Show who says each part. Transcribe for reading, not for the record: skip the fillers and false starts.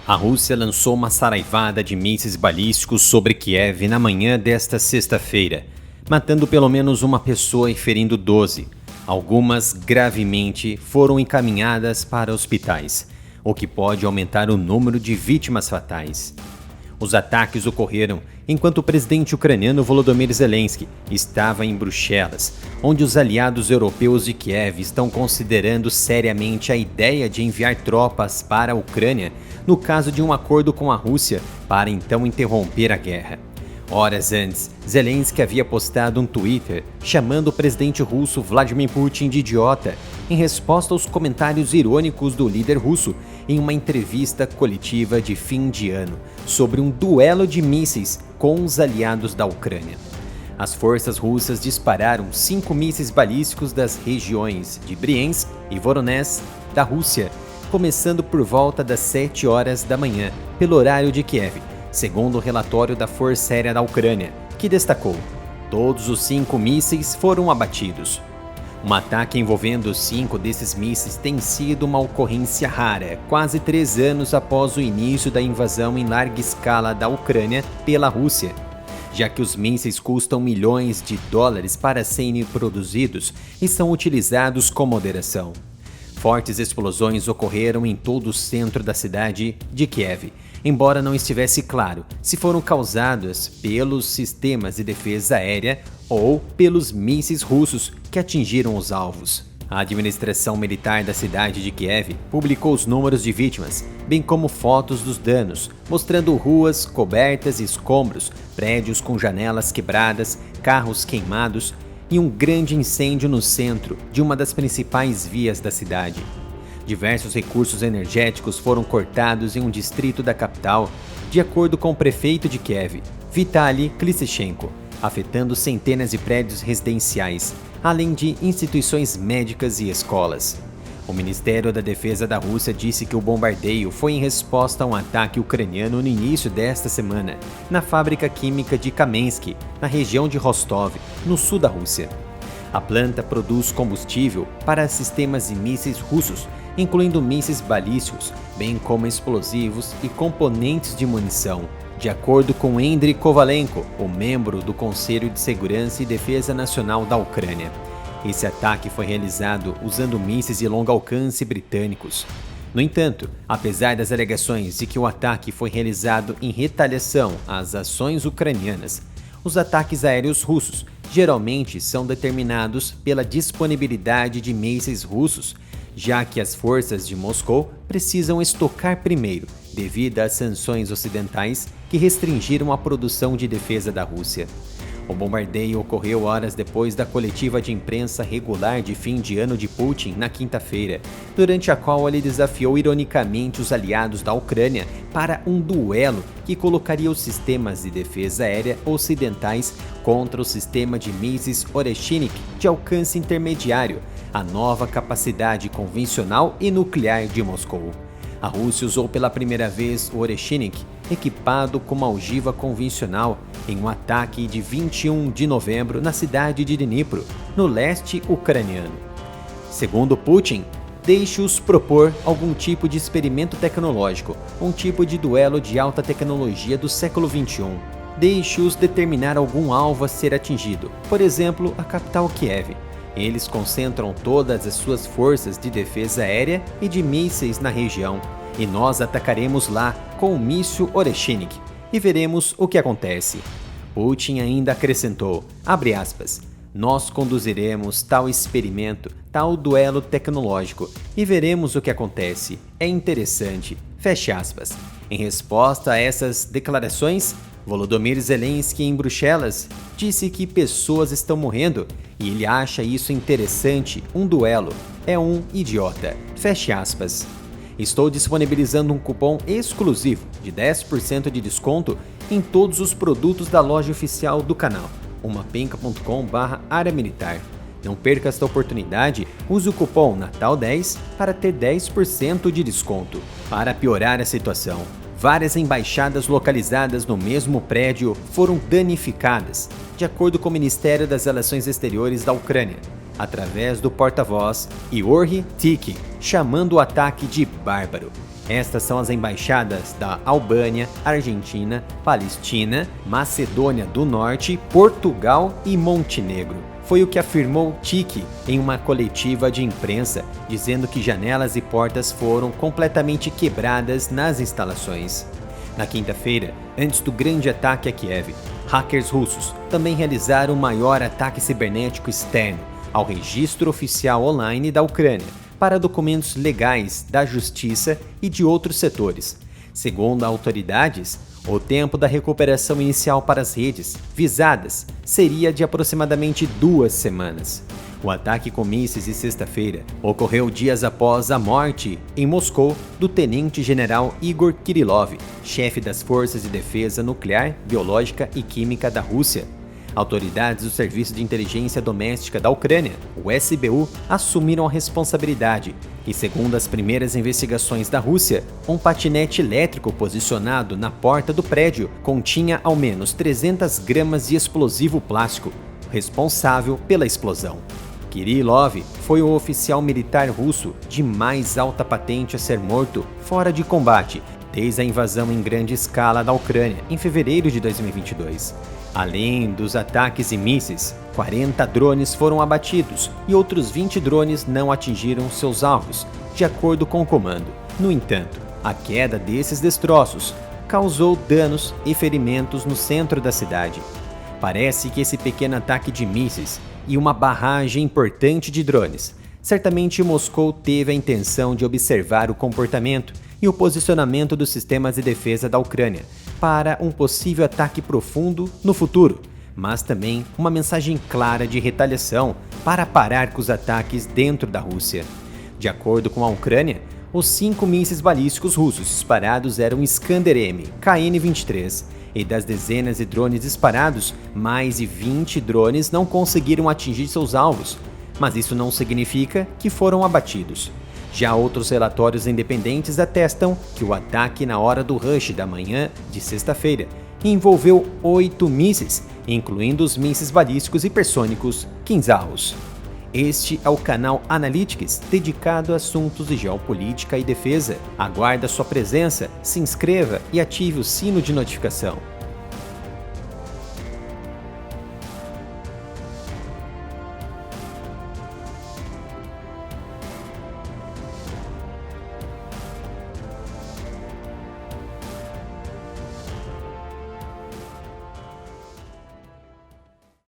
Speaker 1: A Rússia lançou uma saraivada de mísseis balísticos sobre Kiev na manhã desta sexta-feira, matando pelo menos uma pessoa e ferindo 12. Algumas, gravemente, foram encaminhadas para hospitais, o que pode aumentar o número de vítimas fatais. Os ataques ocorreram enquanto o presidente ucraniano Volodymyr Zelensky estava em Bruxelas, onde os aliados europeus de Kiev estão considerando seriamente a ideia de enviar tropas para a Ucrânia no caso de um acordo com a Rússia para então interromper a guerra. Horas antes, Zelensky havia postado um Twitter chamando o presidente russo Vladimir Putin de idiota, em resposta aos comentários irônicos do líder russo em uma entrevista coletiva de fim de ano sobre um duelo de mísseis com os aliados da Ucrânia. As forças russas dispararam 5 mísseis balísticos das regiões de Briansk e Voronezh da Rússia, começando por volta das 7 horas da manhã, pelo horário de Kiev, segundo o relatório da Força Aérea da Ucrânia, que destacou: todos os 5 mísseis foram abatidos. Um ataque envolvendo 5 desses mísseis tem sido uma ocorrência rara, quase 3 anos após o início da invasão em larga escala da Ucrânia pela Rússia, já que os mísseis custam milhões de dólares para serem produzidos e são utilizados com moderação. Fortes explosões ocorreram em todo o centro da cidade de Kiev, embora não estivesse claro se foram causadas pelos sistemas de defesa aérea ou pelos mísseis russos que atingiram os alvos. A administração militar da cidade de Kiev publicou os números de vítimas, bem como fotos dos danos, mostrando ruas cobertas de escombros, prédios com janelas quebradas, carros queimados e um grande incêndio no centro de uma das principais vias da cidade. Diversos recursos energéticos foram cortados em um distrito da capital, de acordo com o prefeito de Kiev, Vitaly Klitschko, afetando centenas de prédios residenciais, além de instituições médicas e escolas. O Ministério da Defesa da Rússia disse que o bombardeio foi em resposta a um ataque ucraniano no início desta semana, na fábrica química de Kamensk, na região de Rostov, no sul da Rússia. A planta produz combustível para sistemas de mísseis russos, incluindo mísseis balísticos, bem como explosivos e componentes de munição, de acordo com Andriy Kovalenko, o membro do Conselho de Segurança e Defesa Nacional da Ucrânia. Esse ataque foi realizado usando mísseis de longo alcance britânicos. No entanto, apesar das alegações de que o ataque foi realizado em retaliação às ações ucranianas, os ataques aéreos russos geralmente são determinados pela disponibilidade de mísseis russos, já que as forças de Moscou precisam estocar primeiro, devido às sanções ocidentais que restringiram a produção de defesa da Rússia. O bombardeio ocorreu horas depois da coletiva de imprensa regular de fim de ano de Putin na quinta-feira, durante a qual ele desafiou ironicamente os aliados da Ucrânia para um duelo que colocaria os sistemas de defesa aérea ocidentais contra o sistema de mísseis Oreshnik de alcance intermediário, a nova capacidade convencional e nuclear de Moscou. A Rússia usou pela primeira vez o Oreshnik, equipado com uma ogiva convencional, em um ataque de 21 de novembro na cidade de Dnipro, no leste ucraniano. Segundo Putin, deixe-os propor algum tipo de experimento tecnológico, um tipo de duelo de alta tecnologia do século XXI. Deixe-os determinar algum alvo a ser atingido, por exemplo, a capital Kiev. Eles concentram todas as suas forças de defesa aérea e de mísseis na região, e nós atacaremos lá com o míssil Oreshnik e veremos o que acontece. Putin ainda acrescentou, abre aspas, nós conduziremos tal experimento, tal duelo tecnológico e veremos o que acontece. É interessante, fecha aspas. Em resposta a essas declarações, Volodymyr Zelensky em Bruxelas disse que pessoas estão morrendo e ele acha isso interessante, um duelo. É um idiota. Fecha aspas. Estou disponibilizando um cupom exclusivo de 10% de desconto em todos os produtos da loja oficial do canal, umapenca.com/área militar. Não perca esta oportunidade, use o cupom NATAL10 para ter 10% de desconto. Para piorar a situação, várias embaixadas localizadas no mesmo prédio foram danificadas, de acordo com o Ministério das Relações Exteriores da Ucrânia, através do porta-voz Iorhi Tiki, chamando o ataque de bárbaro. Estas são as embaixadas da Albânia, Argentina, Palestina, Macedônia do Norte, Portugal e Montenegro. Foi o que afirmou Tiki em uma coletiva de imprensa, dizendo que janelas e portas foram completamente quebradas nas instalações. Na quinta-feira, antes do grande ataque a Kiev, hackers russos também realizaram o maior ataque cibernético externo ao registro oficial online da Ucrânia, para documentos legais da justiça e de outros setores. Segundo autoridades, o tempo da recuperação inicial para as redes visadas seria de aproximadamente 2 semanas. O ataque com mísseis de sexta-feira ocorreu dias após a morte, em Moscou, do tenente-general Igor Kirillov, chefe das Forças de Defesa Nuclear, Biológica e Química da Rússia. Autoridades do Serviço de Inteligência Doméstica da Ucrânia, o SBU, assumiram a responsabilidade e, segundo as primeiras investigações da Rússia, um patinete elétrico posicionado na porta do prédio continha ao menos 300 gramas de explosivo plástico, responsável pela explosão. Kirillov foi o oficial militar russo de mais alta patente a ser morto fora de combate desde a invasão em grande escala da Ucrânia em fevereiro de 2022. Além dos ataques e mísseis, 40 drones foram abatidos e outros 20 drones não atingiram seus alvos, de acordo com o comando. No entanto, a queda desses destroços causou danos e ferimentos no centro da cidade. Parece que esse pequeno ataque de mísseis e uma barragem importante de drones, certamente Moscou teve a intenção de observar o comportamento e o posicionamento dos sistemas de defesa da Ucrânia para um possível ataque profundo no futuro, mas também uma mensagem clara de retaliação para parar com os ataques dentro da Rússia. De acordo com a Ucrânia, os 5 mísseis balísticos russos disparados eram Iskander-M, KN-23, e das dezenas de drones disparados, mais de 20 drones não conseguiram atingir seus alvos, mas isso não significa que foram abatidos. Já outros relatórios independentes atestam que o ataque na hora do rush da manhã de sexta-feira envolveu 8 mísseis, incluindo os mísseis balísticos hipersônicos Kinzhaus. Este é o canal Analytics, dedicado a assuntos de geopolítica e defesa. Aguarde a sua presença, se inscreva e ative o sino de notificação.